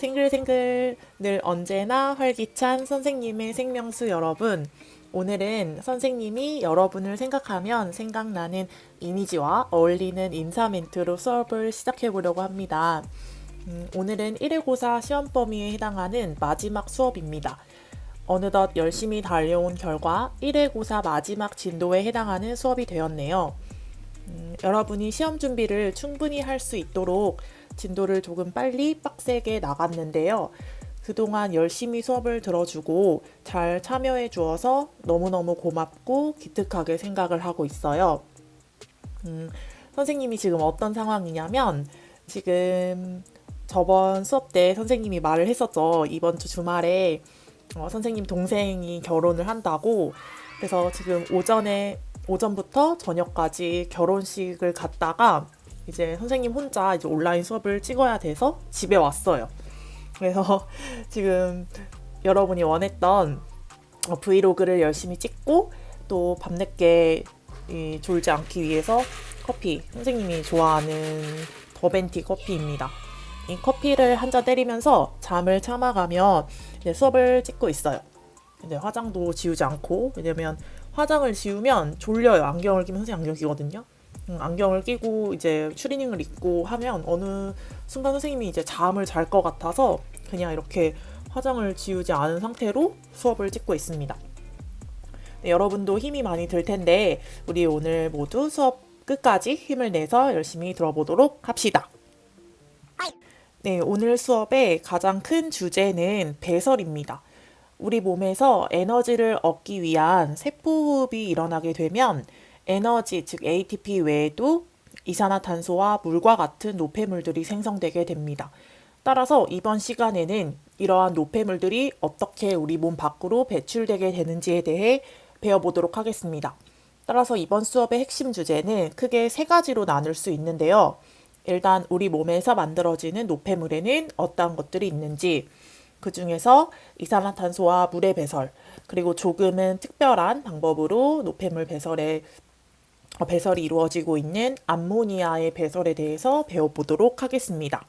싱글싱글 늘 언제나 활기찬 선생님의 생명수 여러분. 오늘은 선생님이 여러분을 생각하면 생각나는 이미지와 어울리는 인사 멘트로 수업을 시작해 보려고 합니다. 오늘은 1회고사 시험 범위에 해당하는 마지막 수업입니다. 어느덧 열심히 달려온 결과 1회고사 마지막 진도에 해당하는 수업이 되었네요. 여러분이 시험 준비를 충분히 할 수 있도록 진도를 조금 빨리 빡세게 나갔는데요. 그동안 열심히 수업을 들어주고 잘 참여해 주어서 너무너무 고맙고 기특하게 생각을 하고 있어요. 선생님이 지금 어떤 상황이냐면 지금 저번 수업 때 선생님이 말을 했었죠. 이번 주 주말에 선생님 동생이 결혼을 한다고. 그래서 지금 오전부터 저녁까지 결혼식을 갔다가 이제 선생님 혼자 이제 온라인 수업을 찍어야 돼서 집에 왔어요. 그래서 지금 여러분이 원했던 브이로그를 열심히 찍고 또 밤늦게 졸지 않기 위해서 커피, 선생님이 좋아하는 더벤티 커피입니다. 이 커피를 한 잔 때리면서 잠을 참아가며 이제 수업을 찍고 있어요. 근데 화장도 지우지 않고, 왜냐면 화장을 지우면 졸려요. 안경을 끼면 선생님 안경 끼거든요. 안경을 끼고 이제 추리닝을 입고 하면 어느 순간 선생님이 이제 잠을 잘 것 같아서 그냥 이렇게 화장을 지우지 않은 상태로 수업을 찍고 있습니다. 네, 여러분도 힘이 많이 들 텐데 우리 오늘 모두 수업 끝까지 힘을 내서 열심히 들어보도록 합시다. 네, 오늘 수업의 가장 큰 주제는 배설입니다. 우리 몸에서 에너지를 얻기 위한 세포호흡이 일어나게 되면 에너지, 즉 ATP 외에도 이산화탄소와 물과 같은 노폐물들이 생성되게 됩니다. 따라서 이번 시간에는 이러한 노폐물들이 어떻게 우리 몸 밖으로 배출되게 되는지에 대해 배워보도록 하겠습니다. 따라서 이번 수업의 핵심 주제는 크게 세 가지로 나눌 수 있는데요. 일단 우리 몸에서 만들어지는 노폐물에는 어떤 것들이 있는지, 그 중에서 이산화탄소와 물의 배설, 그리고 조금은 특별한 방법으로 노폐물 배설이 이루어지고 있는 암모니아의 배설에 대해서 배워보도록 하겠습니다.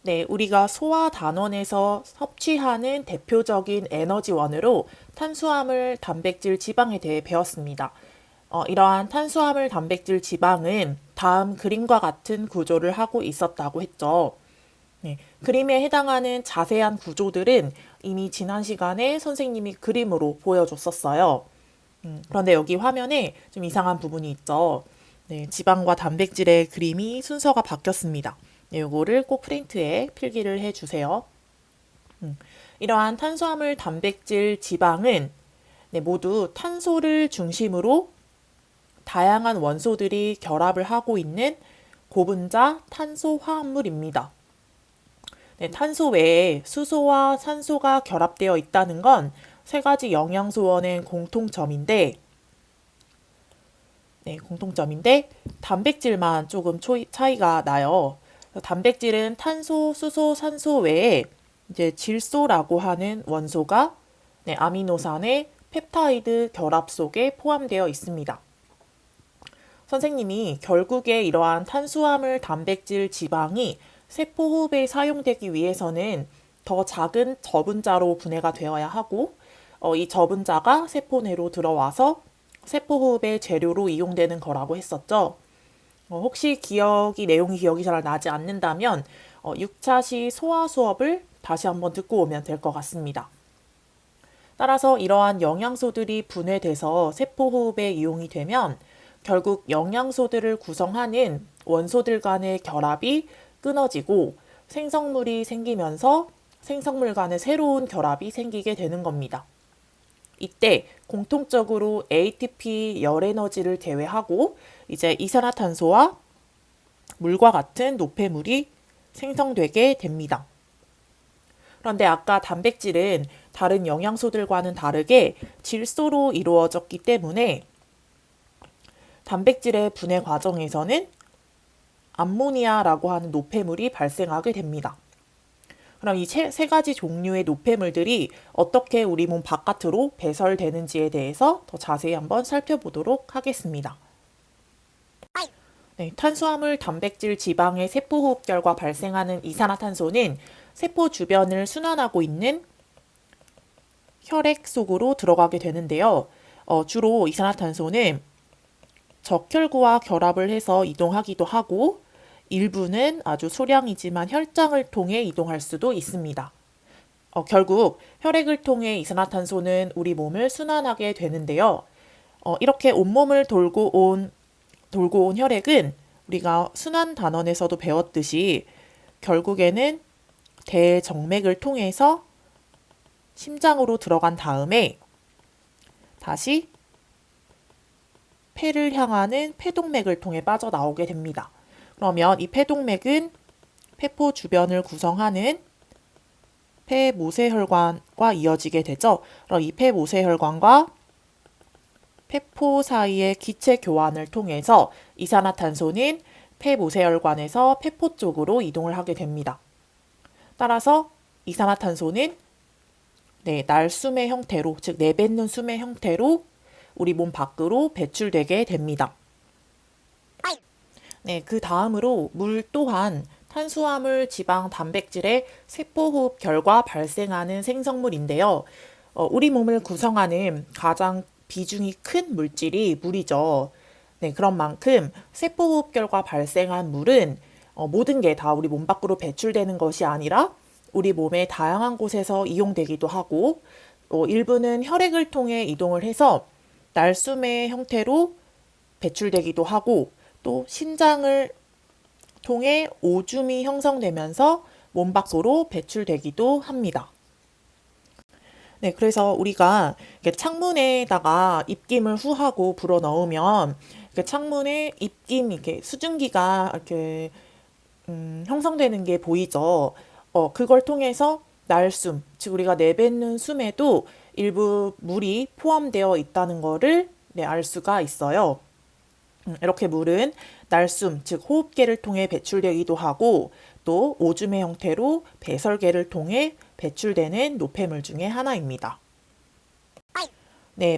네, 우리가 소화 단원에서 섭취하는 대표적인 에너지원으로 탄수화물, 단백질, 지방에 대해 배웠습니다. 이러한 탄수화물, 단백질, 지방은 다음 그림과 같은 구조를 하고 있었다고 했죠. 네, 그림에 해당하는 자세한 구조들은 이미 지난 시간에 선생님이 그림으로 보여줬었어요. 그런데 여기 화면에 좀 이상한 부분이 있죠. 네, 지방과 단백질의 그림이 순서가 바뀌었습니다. 네, 요거를 꼭 프린트에 필기를 해주세요. 이러한 탄수화물, 단백질, 지방은 모두 탄소를 중심으로 다양한 원소들이 결합을 하고 있는 고분자 탄소 화합물입니다. 네, 탄소 외에 수소와 산소가 결합되어 있다는 건 세 가지 영양소원의 공통점인데 단백질만 조금 차이가 나요. 단백질은 탄소, 수소, 산소 외에 이제 질소라고 하는 원소가 아미노산의 펩타이드 결합 속에 포함되어 있습니다. 선생님이 결국에 이러한 탄수화물, 단백질, 지방이 세포호흡에 사용되기 위해서는 더 작은 저분자로 분해가 되어야 하고 이 저분자가 세포 내로 들어와서 세포호흡의 재료로 이용되는 거라고 했었죠. 혹시 내용이 기억이 잘 나지 않는다면 6차시 소화 수업을 다시 한번 듣고 오면 될 것 같습니다. 따라서 이러한 영양소들이 분해돼서 세포호흡에 이용이 되면 결국 영양소들을 구성하는 원소들 간의 결합이 끊어지고 생성물이 생기면서 생성물 간의 새로운 결합이 생기게 되는 겁니다. 이때 공통적으로 ATP 열에너지를 제외하고 이제 이산화탄소와 물과 같은 노폐물이 생성되게 됩니다. 그런데 아까 단백질은 다른 영양소들과는 다르게 질소로 이루어졌기 때문에 단백질의 분해 과정에서는 암모니아라고 하는 노폐물이 발생하게 됩니다. 그럼 이 세 가지 종류의 노폐물들이 어떻게 우리 몸 바깥으로 배설되는지에 대해서 더 자세히 한번 살펴보도록 하겠습니다. 네, 탄수화물, 단백질, 지방의 세포호흡 결과 발생하는 이산화탄소는 세포 주변을 순환하고 있는 혈액 속으로 들어가게 되는데요. 주로 이산화탄소는 적혈구와 결합을 해서 이동하기도 하고 일부는 아주 소량이지만 혈장을 통해 이동할 수도 있습니다. 결국 혈액을 통해 이산화탄소는 우리 몸을 순환하게 되는데요. 이렇게 온몸을 돌고 온 혈액은 우리가 순환 단원에서도 배웠듯이 결국에는 대정맥을 통해서 심장으로 들어간 다음에 다시 폐를 향하는 폐동맥을 통해 빠져나오게 됩니다. 그러면 이 폐동맥은 폐포 주변을 구성하는 폐모세혈관과 이어지게 되죠. 그럼 이 폐모세혈관과 폐포 사이의 기체 교환을 통해서 이산화탄소는 폐모세혈관에서 폐포 쪽으로 이동을 하게 됩니다. 따라서 이산화탄소는 날숨의 형태로, 즉 내뱉는 숨의 형태로 우리 몸 밖으로 배출되게 됩니다. 그 다음으로 물 또한 탄수화물, 지방, 단백질의 세포호흡 결과 발생하는 생성물인데요. 우리 몸을 구성하는 가장 비중이 큰 물질이 물이죠. 그런 만큼 세포호흡 결과 발생한 물은 모든 게 다 우리 몸 밖으로 배출되는 것이 아니라 우리 몸의 다양한 곳에서 이용되기도 하고 일부는 혈액을 통해 이동을 해서 날숨의 형태로 배출되기도 하고 또 신장을 통해 오줌이 형성되면서 몸 밖으로 배출되기도 합니다. 그래서 우리가 창문에다가 입김을 후하고 불어 넣으면 창문에 입김 이렇게 수증기가 이렇게 형성되는 게 보이죠. 그걸 통해서 날숨, 즉 우리가 내뱉는 숨에도 일부 물이 포함되어 있다는 것을 알 수가 있어요. 이렇게 물은 날숨, 즉 호흡계를 통해 배출되기도 하고 또 오줌의 형태로 배설계를 통해 배출되는 노폐물 중에 하나입니다.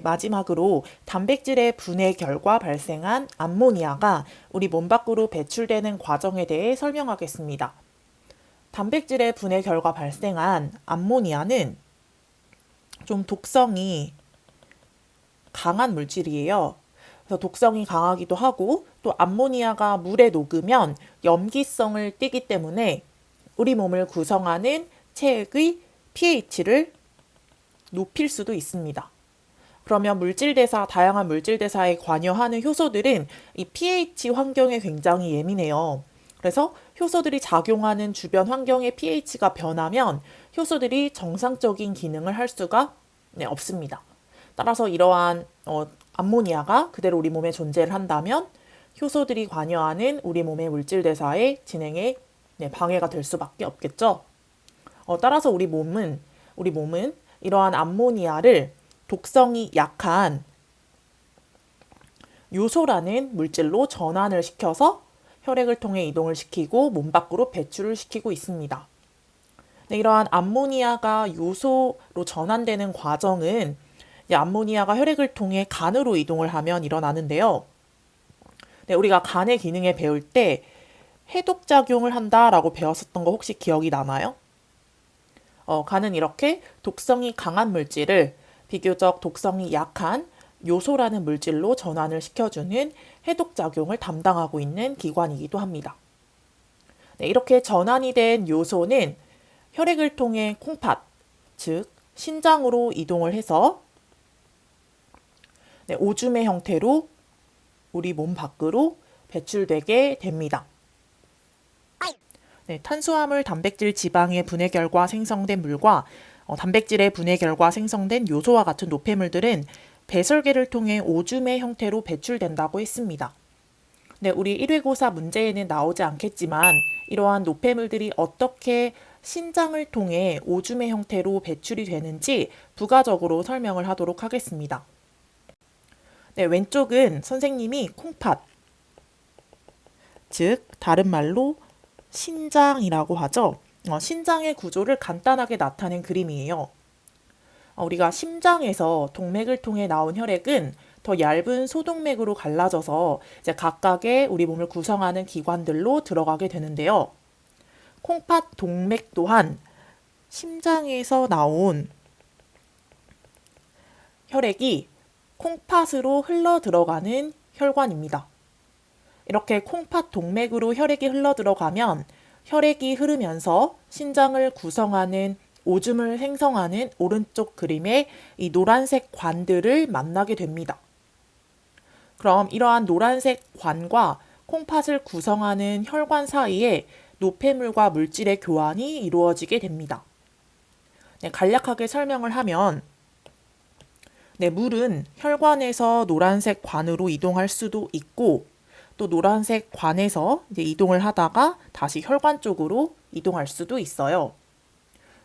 마지막으로 단백질의 분해 결과 발생한 암모니아가 우리 몸 밖으로 배출되는 과정에 대해 설명하겠습니다. 단백질의 분해 결과 발생한 암모니아는 좀 독성이 강한 물질이에요. 그래서 독성이 강하기도 하고 또 암모니아가 물에 녹으면 염기성을 띠기 때문에 우리 몸을 구성하는 체액의 pH를 높일 수도 있습니다. 그러면 다양한 물질 대사에 관여하는 효소들은 이 pH 환경에 굉장히 예민해요. 그래서 효소들이 작용하는 주변 환경의 pH가 변하면 효소들이 정상적인 기능을 할 수가 없습니다. 따라서 이러한 암모니아가 그대로 우리 몸에 존재를 한다면 효소들이 관여하는 우리 몸의 물질 대사의 진행에 방해가 될 수밖에 없겠죠. 따라서 우리 몸은 이러한 암모니아를 독성이 약한 요소라는 물질로 전환을 시켜서 혈액을 통해 이동을 시키고 몸 밖으로 배출을 시키고 있습니다. 이러한 암모니아가 요소로 전환되는 과정은 암모니아가 혈액을 통해 간으로 이동을 하면 일어나는데요. 우리가 간의 기능에 배울 때 해독작용을 한다라고 배웠었던 거 혹시 기억이 나나요? 간은 이렇게 독성이 강한 물질을 비교적 독성이 약한 요소라는 물질로 전환을 시켜주는 해독작용을 담당하고 있는 기관이기도 합니다. 이렇게 전환이 된 요소는 혈액을 통해 콩팥, 즉 신장으로 이동을 해서 오줌의 형태로 우리 몸 밖으로 배출되게 됩니다. 탄수화물, 단백질, 지방의 분해 결과 생성된 물과 단백질의 분해 결과 생성된 요소와 같은 노폐물들은 배설계를 통해 오줌의 형태로 배출된다고 했습니다. 우리 1회고사 문제에는 나오지 않겠지만 이러한 노폐물들이 어떻게 신장을 통해 오줌의 형태로 배출이 되는지 부가적으로 설명을 하도록 하겠습니다. 왼쪽은 선생님이 콩팥, 즉 다른 말로 신장이라고 하죠. 신장의 구조를 간단하게 나타낸 그림이에요. 우리가 심장에서 동맥을 통해 나온 혈액은 더 얇은 소동맥으로 갈라져서 이제 각각의 우리 몸을 구성하는 기관들로 들어가게 되는데요. 콩팥 동맥 또한 심장에서 나온 혈액이 콩팥으로 흘러 들어가는 혈관입니다. 이렇게 콩팥 동맥으로 혈액이 흘러 들어가면 혈액이 흐르면서 신장을 구성하는 오줌을 생성하는 오른쪽 그림의 이 노란색 관들을 만나게 됩니다. 그럼 이러한 노란색 관과 콩팥을 구성하는 혈관 사이에 노폐물과 물질의 교환이 이루어지게 됩니다. 네, 간략하게 설명을 하면 물은 혈관에서 노란색 관으로 이동할 수도 있고 또 노란색 관에서 이제 이동을 하다가 다시 혈관 쪽으로 이동할 수도 있어요.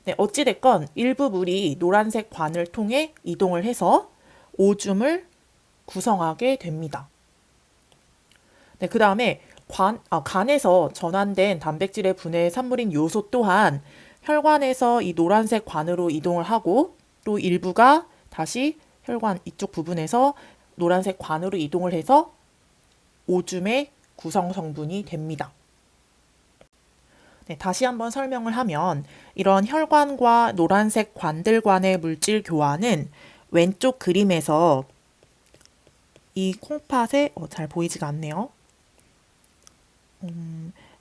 네, 어찌됐건 일부 물이 노란색 관을 통해 이동을 해서 오줌을 구성하게 됩니다. 네, 그 다음에 간에서 전환된 단백질의 분해 산물인 요소 또한 혈관에서 이 노란색 관으로 이동을 하고 또 일부가 다시 혈관 이쪽 부분에서 노란색 관으로 이동을 해서 오줌의 구성 성분이 됩니다. 네, 다시 한번 설명을 하면 이런 혈관과 노란색 관들 간의 물질 교환은 왼쪽 그림에서 이 콩팥에 잘 보이지가 않네요.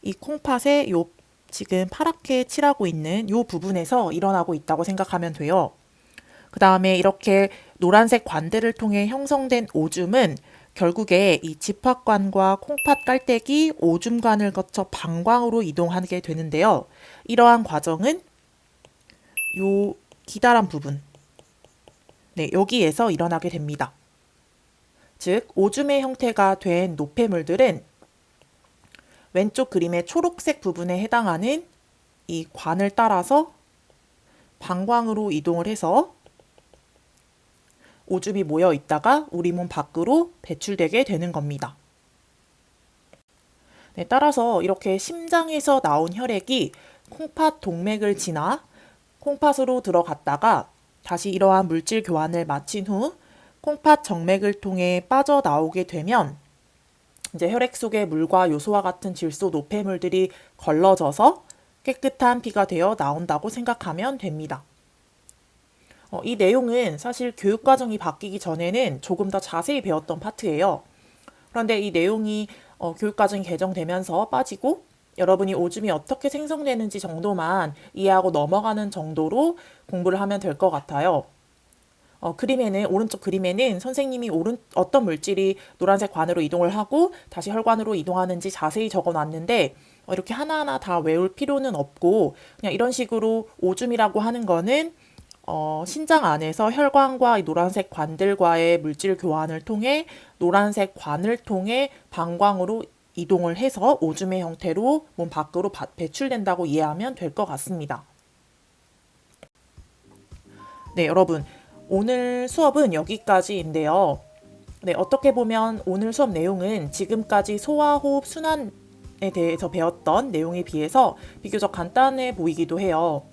이 콩팥에 요 지금 파랗게 칠하고 있는 요 부분에서 일어나고 있다고 생각하면 돼요. 그 다음에 이렇게 노란색 관들을 통해 형성된 오줌은 결국에 이 집합관과 콩팥 깔때기 오줌관을 거쳐 방광으로 이동하게 되는데요. 이러한 과정은 요 기다란 부분, 여기에서 일어나게 됩니다. 즉, 오줌의 형태가 된 노폐물들은 왼쪽 그림의 초록색 부분에 해당하는 이 관을 따라서 방광으로 이동을 해서 오줌이 모여 있다가 우리 몸 밖으로 배출되게 되는 겁니다. 네, 따라서 이렇게 심장에서 나온 혈액이 콩팥 동맥을 지나 콩팥으로 들어갔다가 다시 이러한 물질 교환을 마친 후 콩팥 정맥을 통해 빠져나오게 되면 이제 혈액 속의 물과 요소와 같은 질소 노폐물들이 걸러져서 깨끗한 피가 되어 나온다고 생각하면 됩니다. 이 내용은 사실 교육과정이 바뀌기 전에는 조금 더 자세히 배웠던 파트예요. 그런데 이 내용이 교육과정이 개정되면서 빠지고 여러분이 오줌이 어떻게 생성되는지 정도만 이해하고 넘어가는 정도로 공부를 하면 될 것 같아요. 오른쪽 그림에는 선생님이 어떤 물질이 노란색 관으로 이동을 하고 다시 혈관으로 이동하는지 자세히 적어 놨는데 이렇게 하나하나 다 외울 필요는 없고 그냥 이런 식으로 오줌이라고 하는 거는 신장 안에서 혈관과 이 노란색 관들과의 물질 교환을 통해 노란색 관을 통해 방광으로 이동을 해서 오줌의 형태로 몸 밖으로 배출된다고 이해하면 될 것 같습니다. 네, 여러분. 오늘 수업은 여기까지인데요. 네, 어떻게 보면 오늘 수업 내용은 지금까지 소화, 호흡, 순환에 대해서 배웠던 내용에 비해서 비교적 간단해 보이기도 해요.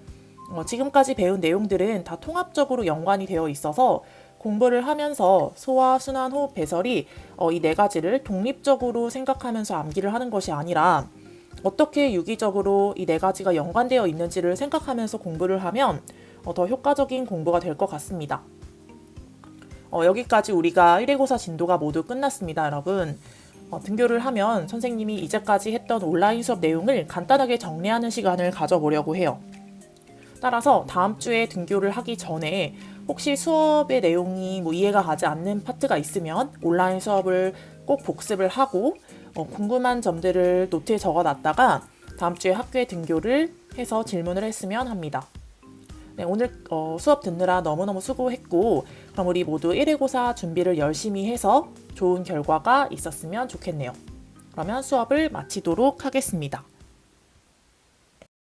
지금까지 배운 내용들은 다 통합적으로 연관이 되어 있어서 공부를 하면서 소화, 순환, 호흡, 배설이 이 네 가지를 독립적으로 생각하면서 암기를 하는 것이 아니라 어떻게 유기적으로 이 네 가지가 연관되어 있는지를 생각하면서 공부를 하면 더 효과적인 공부가 될 것 같습니다. 여기까지 우리가 1회고사 진도가 모두 끝났습니다, 여러분. 등교를 하면 선생님이 이제까지 했던 온라인 수업 내용을 간단하게 정리하는 시간을 가져보려고 해요. 따라서 다음 주에 등교를 하기 전에 혹시 수업의 내용이 이해가 가지 않는 파트가 있으면 온라인 수업을 꼭 복습을 하고 궁금한 점들을 노트에 적어놨다가 다음 주에 학교에 등교를 해서 질문을 했으면 합니다. 네, 오늘 수업 듣느라 너무너무 수고했고 그럼 우리 모두 1회고사 준비를 열심히 해서 좋은 결과가 있었으면 좋겠네요. 그러면 수업을 마치도록 하겠습니다.